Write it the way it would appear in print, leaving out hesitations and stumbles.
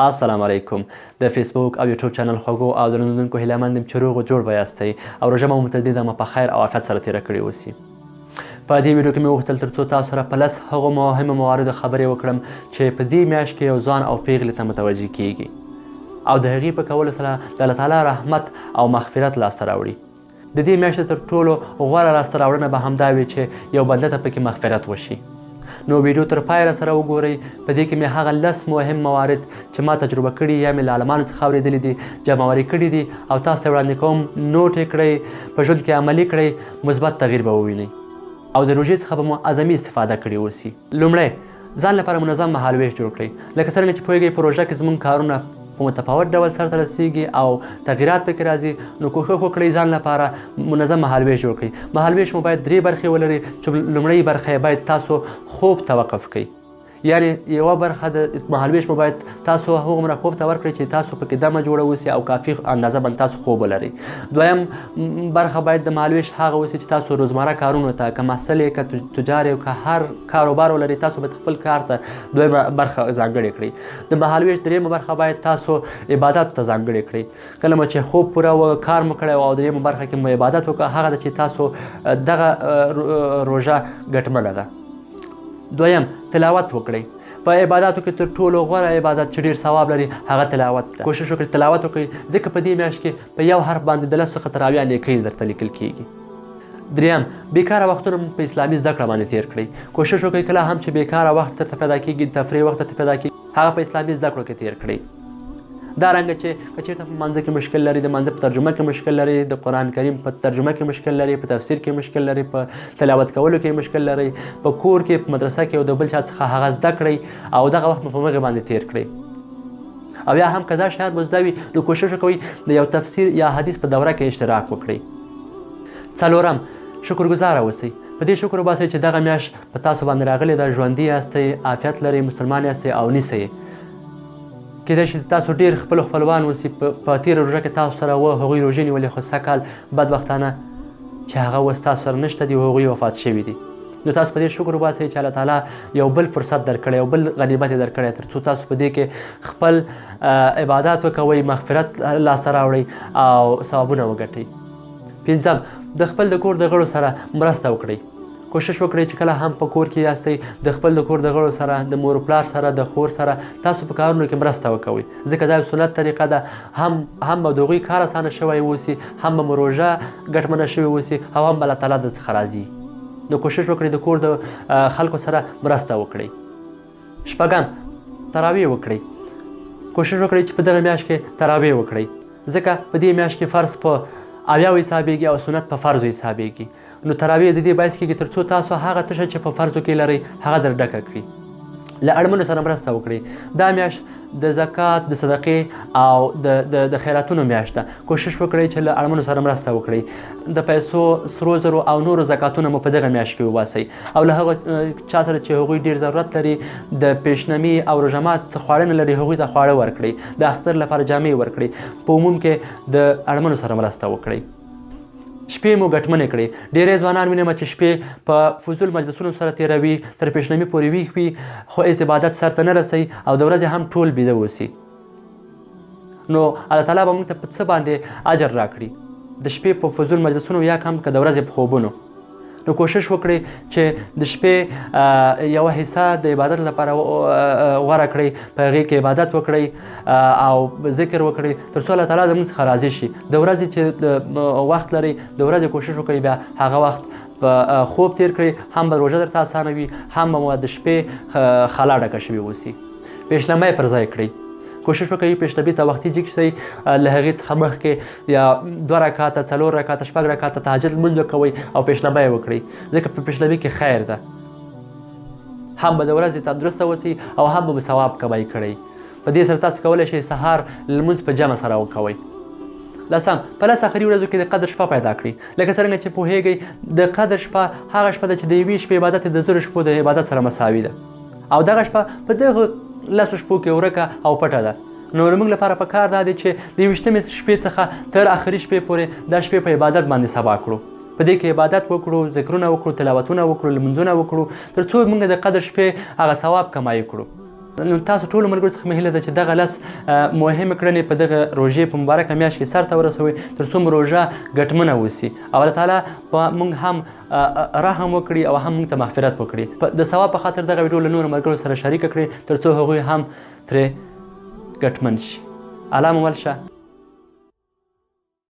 السلام علیکم. د فیسبوک او یوټیوب چینل خوږو او درنوونکو هیله مند یم چې روغ او جوړ به یاستئ او روژه مو متعدده مو په خیر او عافیت سره تېره کړې اوسي. په دې ویډیو کې مې وغوښتل تر څو تاسو سره په 10 هغو مهمو مواردو خبرې وکړم چې په دې میاشت کې یو ځوان او پیغلې ته متوجه کیږي او د هغې په کولو سره د الله تعالی رحمت او مغفرت لاسته راوړي. د دې میاشتې تر ټولو غوره لاسته راوړنه به همدا وي چې یو بنده ته پکې مغفرت وشي. نو ویډیو تر پایه سره وګورئ. په دې کې مې هغه 10 مهم موارد چې ما تجربه کړي یا مې له عالمانو څخه اورېدلي دي جمعواري کړي دي او تاسو ته وړاندې کوم. نوټ یې کړئ، په ژوند کې عملي کړئ، مثبت تغییر به ووینئ او د روژې څخه به مو اعظمي استفاده کړې اوسي. لومړی ځان لپاره منظم مهالویش جوړ کړئ. لکه څرنګه چې پوهېږئ په روژه کې زموږ کارونه په متفاوت ډول سرته رسیږي او تغییرات پکې راځي، نو کوښښ وکړئ ځان لپاره منظم مهالویش جوړ کړئ. مهالویش مو باید 3 برخې ولري چې لومړۍ برخه یې باید تاسو خوب ته وقف کړئ. یعنی یوه برخه د مهالویش مو باید تاسو هغومره خوب ته ورکړئ چې تاسو پکې دمه جوړه اوسي او کافي اندازه باندې تاسو خوب ولرئ. دویم برخه باید د مهالویش هغه اوسي چې تاسو روزمره کارونو ته، که محصل یې، که تجار یې، که هر کاروبار ولرئ، تاسو باید خپل کار ته دویمه برخه ځانګړې کړئ. د مهالویش دریمه برخه باید تاسو عبادت ته ځانګړې کړئ. کله مو چې خوب پوره و، کار مو کړی او دریمه برخه کې مو عبادت وکړه، هغه ده چې تاسو دغه روژه ګټمنه ده. دویم تلاوت وکړئ. په عباداتو کې تر ټولو غوره عبادت چې ډېر ثواب لري هغه تلاوت ده. کوشش وکړئ تلاوت وکړئ، ځکه په دې میاشت کې په یو حرف باندې د 10 څخه تر 80 نیکۍ درته لیکل کیږي. دریم بیکاره وختونه په اسلامي زده کړه باندې تېر کړئ. کوشش وکړئ کله هم چې بیکاره وخت درته پیدا کیږي، تفریح وخت درته پیدا کیږي، هغه په اسلامي زده کړو کې تېر کړئ. دا رنګه چې که چېرته په مانځه کې مشکل لري، د مانځه په ترجمه کې مشکل لري، د قرآن کریم په ترجمه کې مشکل لري، په تفسیر کې مشکل لري، په تلاوت کولو کې مشکل لري، په کور کې، په مدرسه کې او د بل چا څخه هغه زده کړئ او دغه وخت مو په هغې باندې تېر کړئ. او یا هم که دا شیان مو زده وي نو کوشش وکوئ د یو تفسیر یا حدیث په دوره کې اشتراک وکړئ. څلورم شکرګزاره اوسئ. په دې شکر وباسئ چې دغه میاشت په تاسو باندې راغلې ده، ژوندي یاستئ، عافیت لرئ، مسلمان یاستئ او نیسئ. کیدای شي تاسو ډېر خپلوان اوسي په تېره روژه کې تاسو سره و، هغوی روژې نیولې، خو سږ کال بدبختانه چې هغه اوس تاسو سره نشته دي او هغوی وفات شوي دي. نو تاسو په دې شکر وباسئ چې الله تعالی یو بل فرصت درکړی، یو بل غنیمت یې درکړی تر څو تاسو په دې کې خپل عبادات وکوئ، مغفرت لاسته راوړئ او ثوابونه وګټئ. پنځم د خپل د کور د غړو سره مرسته وکړئ. کوشش وکړئ چې کله هم په کور کې یاستئ د خپل د کور د غړو سره، د مور و پلار سره، د خور سره تاسو په کارونو کې مرسته وکوئ، ځکه دا یو سنت طریقه ده. هم به د هغوی کار اسانه شوی اوسي، هم به مو روژه ګټمنه شوې اوسي او هم به الله تعالی در څخه راضي. نو کوشش وکړئ د کور د خلکو سره مرسته وکړئ. شپږم تراویح وکړئ. کوشش وکړئ چې په دغه میاشت کې تراویح وکړئ، ځکه په دې میاشت کې فرض په 80 حسابېږي او سنت په فرضو حسابېږي. نو تراویح د دې باعث کېږي تر څو تاسو هغه تشه چې په فرضو کې لرئ هغه در ډکه کړي. له اړمنو سره مرسته وکړئ. دا میاشت د زکات، د صدقې او د خیراتونو میاشت ده. کوشش وکړئ چې له اړمنو سره مرسته وکړئ. د پیسو، سرو زرو او نورو زکاتونه مو په دغه میاشت کې وباسئ او له هغه چا سره چې هغوی ډېر ضرورت لري، د پیشنمي او روژه مات څه خواړه نه لري، هغوی ته خواړه ورکړئ. د اختر لپاره جامې ورکړئ. په عموم کې د اړمنو سره مرسته وکړئ. شپې مو ګټمنې کړئ. ډېری ځوانان وینم چې شپې په فضول مجلسونو سره تېروي، تر پیشنمي پورې ویښ وي، خو هېڅ عبادت سرته نه رسوي او د ورځې هم ټول بیده اوسي. نو الله تعالی به موږ ته په څه باندې اجر راکړي؟ د شپې په فضول مجلسونو یا کم که د ورځې په خوبونو. نو کوشش وکړئ چې د شپې یوه حصه د عبادت لپاره غوره کړئ، په هغې کې عبادت وکړئ او ذکر وکړئ تر څو الله تعالی زموږ څخه راضي شي. د ورځې چې وخت لرئ د ورځې کوشش وکړئ بیا هغه وخت په خوب تېر کړئ، هم به روژه درته اسانه وي، هم به مو د شپې خلا ډکه شوې اوسي. پیشلمۍ پر ځای کړئ. کوشش وکړئ پیشلمي ته وختي جګ شئ، له هغې څخه مخکې یا 2 رکعته، 4 رکعته، 6 رکعته تهجد لمونځ وکوئ او پیشلمۍ وکړئ، ځکه په پیشلمي کې خیر ده. هم به د ورځې تندرسته اوسئ او هم به مو ثواب کمای کړئ. په دې سره تاسو کولی شئ سهار لمونځ په جمع سره وکوئ. لسم په 10 اخري ورځو کې د قدر شپه پیدا کړئ. لکه څرنګه چې پوهېږئ د قدر شپه هغه شپه ده چې د یوې شپې عبادت د 1000 شپو د عبادت سره مساوي ده او دغه شپه په دغه 10 شپو کې ورکه او پټه ده. نو زموږ لپاره پکار دا دی چې د 21مې شپې څخه تر اخري شپې پورې دا شپې په عبادت باندې سبا کړو. په دې کې عبادت وکړو، ذکرونه وکړو، تلاوتونه وکړو، لمونځونه وکړو، تر څو موږ د قدر شپې هغه ثواب کمای کړو. نو تاسو ټولو ملګرو څخه مې هیله ده چې دغه لس مهمې کړنې په دغه روژې په مبارکه میاشت کې سرته ورسوئ تر څو مو روژه ګټمنه وسي او الله تعالی په موږ هم رحم وکړي او هم موږ ته مغفرت وکړي. د ثواب په خاطر دغه ویډیو له نورو ملګرو سره شریکه کړئ تر څو هغوی هم ترې ګټمن شي. الله مو مل شه.